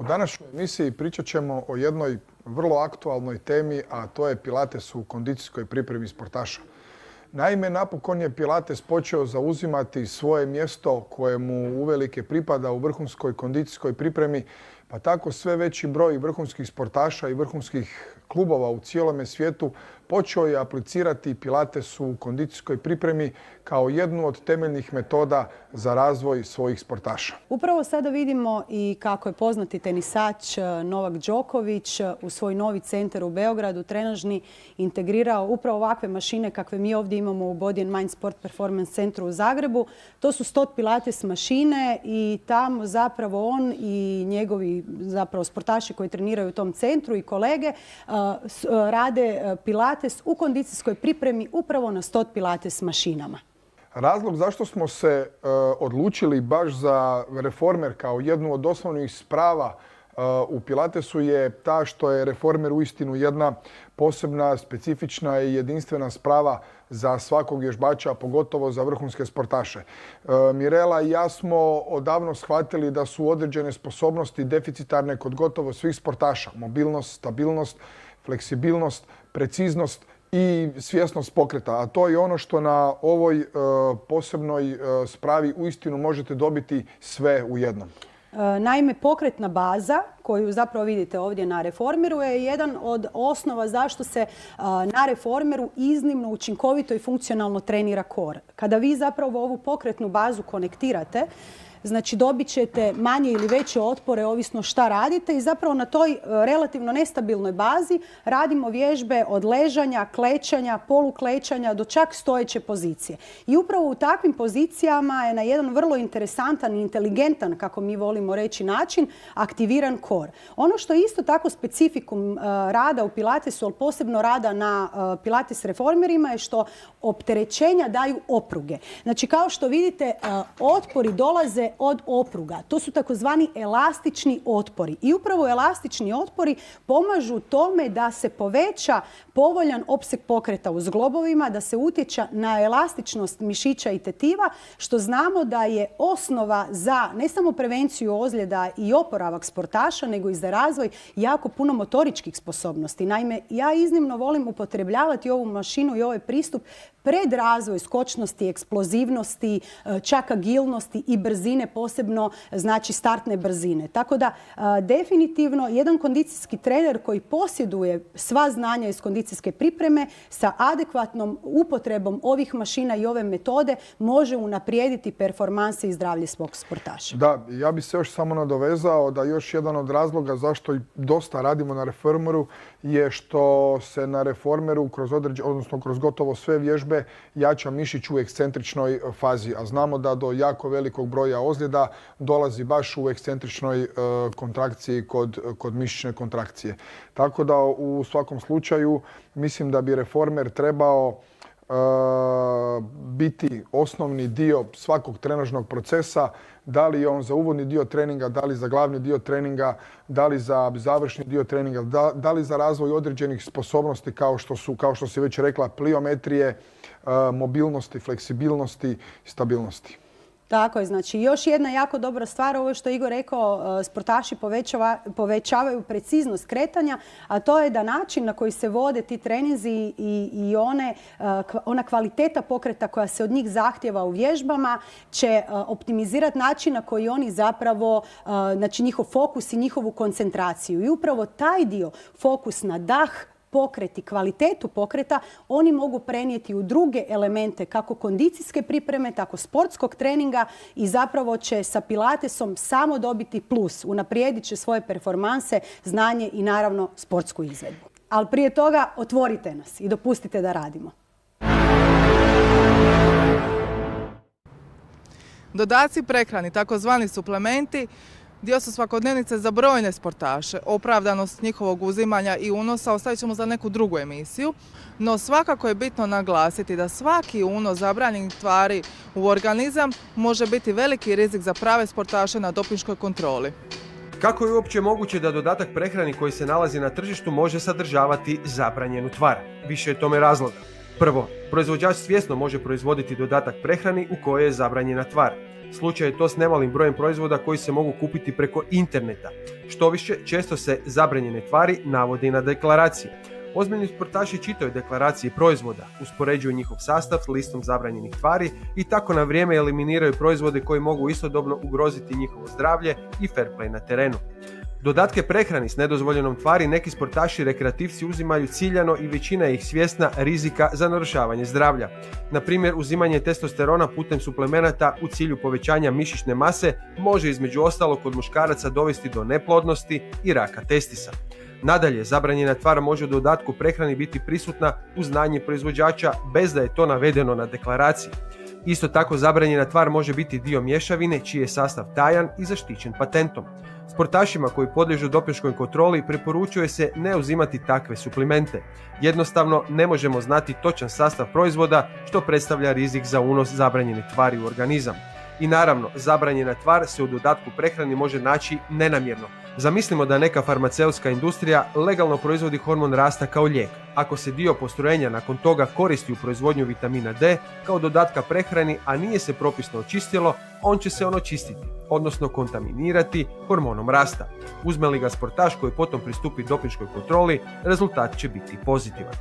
današnjoj emisiji pričat ćemo o jednoj vrlo aktualnoj temi, a to je Pilates u kondicijskoj pripremi sportaša. Naime, napokon je Pilates počeo zauzimati svoje mjesto koje mu uvelike pripada u vrhunskoj kondicijskoj pripremi, pa tako sve veći broj vrhunskih sportaša i vrhunskih klubova u cijelome svijetu počeo je aplicirati Pilates u kondicijskoj pripremi kao jednu od temeljnih metoda za razvoj svojih sportaša. Upravo sada vidimo i kako je poznati tenisač Novak Đoković u svoj novi centar u Beogradu, trenažni, integrirao upravo ovakve mašine kakve mi ovdje imamo u Body and Mind Sport Performance centru u Zagrebu. To su STOT Pilates mašine i tamo zapravo on i njegovi zapravo sportaši koji treniraju u tom centru i kolege rade Pilates u kondicijskoj pripremi upravo na STOT Pilates mašinama. Razlog zašto smo se odlučili baš za reformer kao jednu od osnovnih sprava u Pilatesu je ta što je reformer uistinu jedna posebna, specifična i jedinstvena sprava za svakog vježbača, pogotovo za vrhunske sportaše. Mirela i ja smo odavno shvatili da su određene sposobnosti deficitarne kod gotovo svih sportaša. Mobilnost, stabilnost, fleksibilnost, preciznost i svjesnost pokreta. A to je ono što na ovoj posebnoj spravi uistinu možete dobiti sve u jednom. Naime, pokretna baza koju zapravo vidite ovdje na reformeru je jedan od osnova zašto se na reformeru iznimno učinkovito i funkcionalno trenira core. Kada vi zapravo ovu pokretnu bazu konektirate, znači dobit ćete manje ili veće otpore ovisno šta radite i zapravo na toj relativno nestabilnoj bazi radimo vježbe od ležanja, klečanja, poluklečanja do čak stojeće pozicije. I upravo u takvim pozicijama je na jedan vrlo interesantan i inteligentan, kako mi volimo reći, način aktiviran core. Ono što je isto tako specifikum rada u Pilatesu, ali posebno rada na Pilates reformerima je što opterećenja daju opruge. Znači kao što vidite otpori dolaze od opruga. To su takozvani elastični otpori. I upravo elastični otpori pomažu tome da se poveća povoljan opseg pokreta u zglobovima, da se utječe na elastičnost mišića i tetiva, što znamo da je osnova za ne samo prevenciju ozljeda i oporavak sportaša, nego i za razvoj jako puno motoričkih sposobnosti. Naime, ja iznimno volim upotrebljavati ovu mašinu i ovaj pristup pred razvoj skočnosti, eksplozivnosti, čak agilnosti i brzine, posebno znači startne brzine. Tako da definitivno jedan kondicijski trener koji posjeduje sva znanja iz kondicijske pripreme sa adekvatnom upotrebom ovih mašina i ove metode može unaprijediti performanse i zdravlje svog sportaša. Da, ja bih se još samo nadovezao da još jedan od razloga zašto i dosta radimo na reformeru je što se na reformeru kroz gotovo sve vježbe jača mišić u ekscentričnoj fazi, a znamo da do jako velikog broja ozljeda dolazi baš u ekscentričnoj kontrakciji kod mišićne kontrakcije. Tako da u svakom slučaju mislim da bi reformer trebao biti osnovni dio svakog trenažnog procesa, da li je on za uvodni dio treninga, da li za glavni dio treninga, da li za završni dio treninga, da li za razvoj određenih sposobnosti kao što si već rekla, pliometrije, mobilnosti, fleksibilnosti i stabilnosti. Tako je, znači još jedna jako dobra stvar, ovo što je Igor rekao, sportaši povećavaju preciznost kretanja, a to je da način na koji se vode ti treninzi i ona kvaliteta pokreta koja se od njih zahtjeva u vježbama će optimizirati način na koji oni zapravo, znači njihov fokus i njihovu koncentraciju. I upravo taj dio, fokus na dah, pokret i kvalitetu pokreta, oni mogu prenijeti u druge elemente kako kondicijske pripreme, tako sportskog treninga i zapravo će sa Pilatesom samo dobiti plus. Unaprijedit će svoje performanse, znanje i naravno sportsku izvedbu. Ali prije toga otvorite nas i dopustite da radimo. Dodaci prehrani, takozvani suplementi, dio su svakodnevnice za brojne sportaše. Opravdanost njihovog uzimanja i unosa ostavit ćemo za neku drugu emisiju, no svakako je bitno naglasiti da svaki unos zabranjenih tvari u organizam može biti veliki rizik za prave sportaše na dopinškoj kontroli. Kako je uopće moguće da dodatak prehrani koji se nalazi na tržištu može sadržavati zabranjenu tvar? Više je tome razloga. Prvo, proizvođač svjesno može proizvoditi dodatak prehrani u kojoj je zabranjena tvar. Slučaj je to s nemalim brojem proizvoda koji se mogu kupiti preko interneta. Štoviše, često se zabranjene tvari navode i na deklaraciji. Ozbiljni sportaši čitaju deklaracije proizvoda, uspoređuju njihov sastav s listom zabranjenih tvari i tako na vrijeme eliminiraju proizvode koji mogu istodobno ugroziti njihovo zdravlje i fair play na terenu. Dodatke prehrani s nedozvoljenom tvari neki sportaši rekreativci uzimaju ciljano i većina je ih svjesna rizika za narušavanje zdravlja. Na primjer, uzimanje testosterona putem suplemenata u cilju povećanja mišićne mase može između ostalog kod muškaraca dovesti do neplodnosti i raka testisa. Nadalje, zabranjena tvar može u dodatku prehrani biti prisutna uz znanje proizvođača bez da je to navedeno na deklaraciji. Isto tako, zabranjena tvar može biti dio mješavine čiji je sastav tajan i zaštićen patentom. Sportašima koji podliježu dopinškoj kontroli preporučuje se ne uzimati takve suplimente. Jednostavno ne možemo znati točan sastav proizvoda što predstavlja rizik za unos zabranjene tvari u organizam. I naravno, zabranjena tvar se u dodatku prehrani može naći nenamjerno. Zamislimo da neka farmaceutska industrija legalno proizvodi hormon rasta kao lijek. Ako se dio postrojenja nakon toga koristi u proizvodnju vitamina D kao dodatka prehrani, a nije se propisno očistilo, on će se očistiti, odnosno kontaminirati hormonom rasta. Uzme li ga sportaš koji potom pristupi dopinškoj kontroli, rezultat će biti pozitivan.